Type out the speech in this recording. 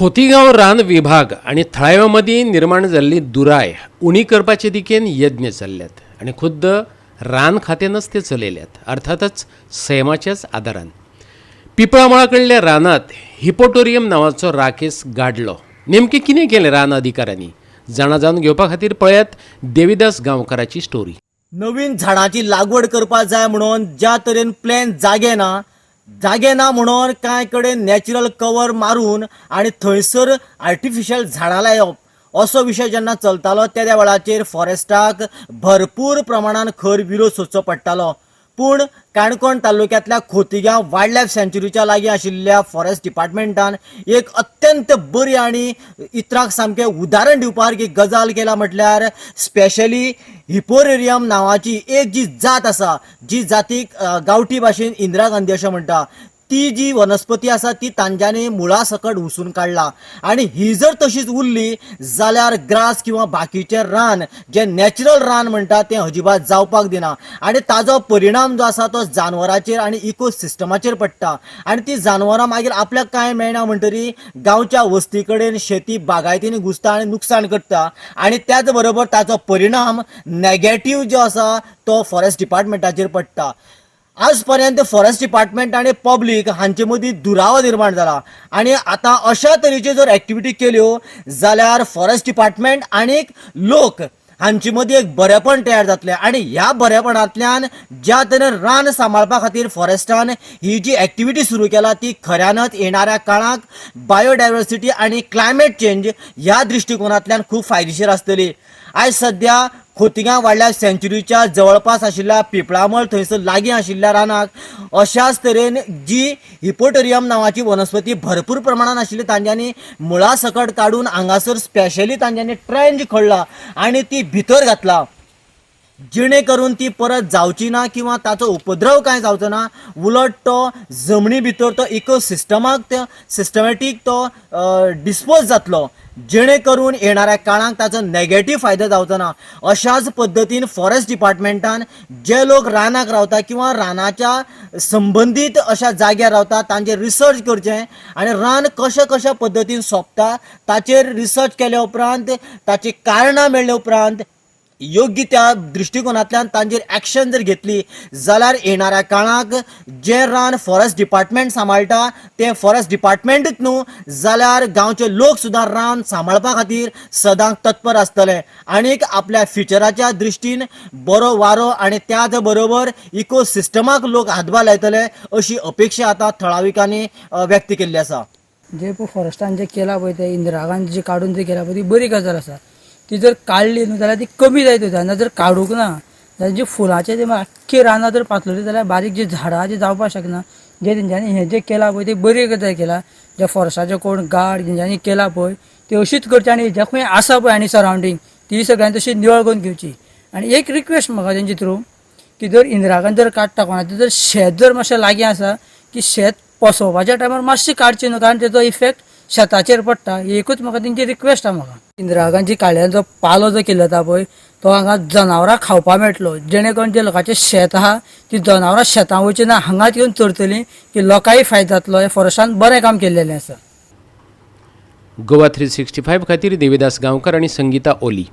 खोतीगांव रान विभाग आणि थळाव्यामध्ये निर्माण जाल्ली दुराय उणी करपाचे दिकेन यज्ञ चल्ल्यात आणि खुद्द रान खात्यानच ते चलयल्यात, अर्थातच सैमाच्याच आदारान. पिपळामळा कडल्या रानात हिपोटोरियम नावाचो राकेस गाडलो. नेमके कितें केलें रान अधिकाऱ्यांनी जाणा जावन घेवपा खातीर पळयात देविदास गांवकाराची स्टोरी. नवीन झाडांची लागवड करपा जाय म्हणून ज्या तरेन प्लॅन जागे ना म्हणून कांय कडेन नॅचरल कवर मारून आनी थंयसर आर्टिफिशियल झाडां लायप असो विशय जेन्ना चलतालो त्या वेळाचेर फॉरेस्टाक भरपूर प्रमाणान खर विरोध सोंसचो पडटालो. पूण काणकोण तालुक्यांतल्या खोतीगांव वायल्ड लायफ सँच्युरीच्या लागीं आशिल्ल्या फॉरेस्ट डिपार्टमेंटान एक अत्यंत बरी आनी इतराक सामकें उदाहरण दिवपाक एक गजाल केला म्हटल्यार स्पेशली हिपोटोरियम नावाची एक जी जात आसा, जी जातीक गांवठी भाशेन इंदिरा गांधी अशें म्हणटा, ती जी वनस्पती आसा ती तांच्यांनी मुळा सकट उसून काडला. आनी ही जर तशीच उरली जाल्यार ग्रास किंवा बाकीचें रान जे नॅचरल रान म्हणटा तें अजिबात जावपाक दिना. आनी ताजो परिणाम जो आसा तो जानवरांचेर आनी इकोसिस्टमाचेर पडटा. आनी ती जानवरां मागीर आपल्याक कांय मेळना म्हणटरी गांवच्या वस्ती कडेन शेती बागायतींनी घुसता आनी नुकसाण करता. आनी त्याच बरोबर ताचो परिणाम नॅगेटीव जो आसा तो फॉरेस्ट डिपार्टमेंटाचेर पडटा. आज पर्यंत फॉरेस्ट डिपार्टमेंट आणि पब्लीक हांचे मदीं दुरावो निर्माण जाला. आनी आतां अशा तरेच्यो जर एक्टिविटी केल्यो जाल्यार फॉरेस्ट डिपार्टमेंट आनीक लोक हांचे मदीं एक बरेपण तयार जातलें. आनी ह्या बरेपणांतल्यान ज्या तरेन रान सांबाळपा खातीर फॉरेस्टान ही जी एक्टिविटी सुरू केला ती खऱ्यानच येणाऱ्या काळाक बायोडायवर्सिटी आनी क्लायमेट चेंज ह्या दृश्टिकोनांतल्यान खूब फायदेशीर आसतली. आयज सध्या खोतीगांव वायल्ड लायफ सँच्युरीच्या जवळपास आशिल्ल्या पिपळामळ थंयसर लागीं आशिल्ल्या रानाक अशाच तरेन जी हिपोटोरियम नावाची वनस्पती भरपूर प्रमाणात आशिल्ली तांच्यांनी मुळा सकट काडून हांगासर स्पेशली तांच्यांनी ट्रेंच खणला आनी ती भितर घातला, जेणे करून ती परत जावची ना किंवा ताचो उपद्रव कांय जावचो ना. उलट तो जमनी भितर तो इकोसिस्टमाक तो सिस्टमॅटीक तो डिस्पोज जातलो, जेणे करून येणाऱ्या काळाक ताचो नॅगेटीव फायदो जावचो ना. अशाच पद्दतीन फॉरेस्ट डिपार्टमेंटान जे लोक रानाक रावता किंवा रानाच्या संबंदीत अशा जाग्यार रावता तांचेर रिसर्च करचें आनी रान कशा पद्दतीन सोंपता ताचेर रिसर्च केल्या उपरांत ताची कारणां मेळ्ळ्या उपरांत योग्य त्या दृश्टिकोनांतल्यान तांचेर एक्शन जर घेतली जाल्यार येणाऱ्या काळाक जे रान फॉरेस्ट डिपार्टमेंट सांबाळटा ते फॉरेस्ट डिपार्टमेंटूच न्हू जाल्यार गांवचे लोक सुद्दां रान सांबाळपा खातीर सदांच तत्पर आसतले आनीक आपल्या फ्युचराच्या दृश्टीन बरो वारो आनी त्याच बरोबर इकोसिस्टमाक लोक हातभार लायतले अशी अपेक्षा आतां थळाविकांनी व्यक्त केल्ली आसा. जे फॉरेस्टान जे केला पळय ते इंदिरा गांधी जे काडून जे केला पळय ती बरी गजाल आसा. ती जर काडली न्हू जाल्यार ती कमी जायत वता. ना जर काडूंक ना जाल्यार जे फुलांचे जे आख्खी रानां जर पातळली जाल्यार बारीक जे झाडां जे जावपाक शकना. जे तेंच्यांनी हें जे केला पळय ते बरी गजाल केला. जे फॉरेस्टाचे कोण गार्ड तेंच्यांनी केला पळय ते अशीच करचे आनी जे खंय आसा पळय आनी सरावंडींग ती सगळ्यांनी तशी निवळ करून घेवची. आनी एक रिक्वेस्ट म्हाका तेंचे थ्रू की जर इंदिरा गांधी जर काडटा कोणाचें जर शेत जर मातशें लागीं आसा की शेत पसोवपाच्या टायमार मातशें काडचें न्हू, कारण तेजो इफेक्ट शेताचेर पडटा. एकूच म्हाका तेंची रिक्वेस्ट आहा. म्हाका इंदिरा गांधी काळ्यान जो पालो जो केलो जाता पळय तो हांगा जनावरां खावपा मेळटलो, जेणे करून जे लोकांचें शेत आहा ती जनावरां शेतां वयची ना हांगाच येवन चरतलीं की लोकांय फायदो जातलो. हे फॉरेस्टान बरें काम केल्लेलें आसा. गोवा 365 खातीर देविदास गांवकार आनी संगीता ओली.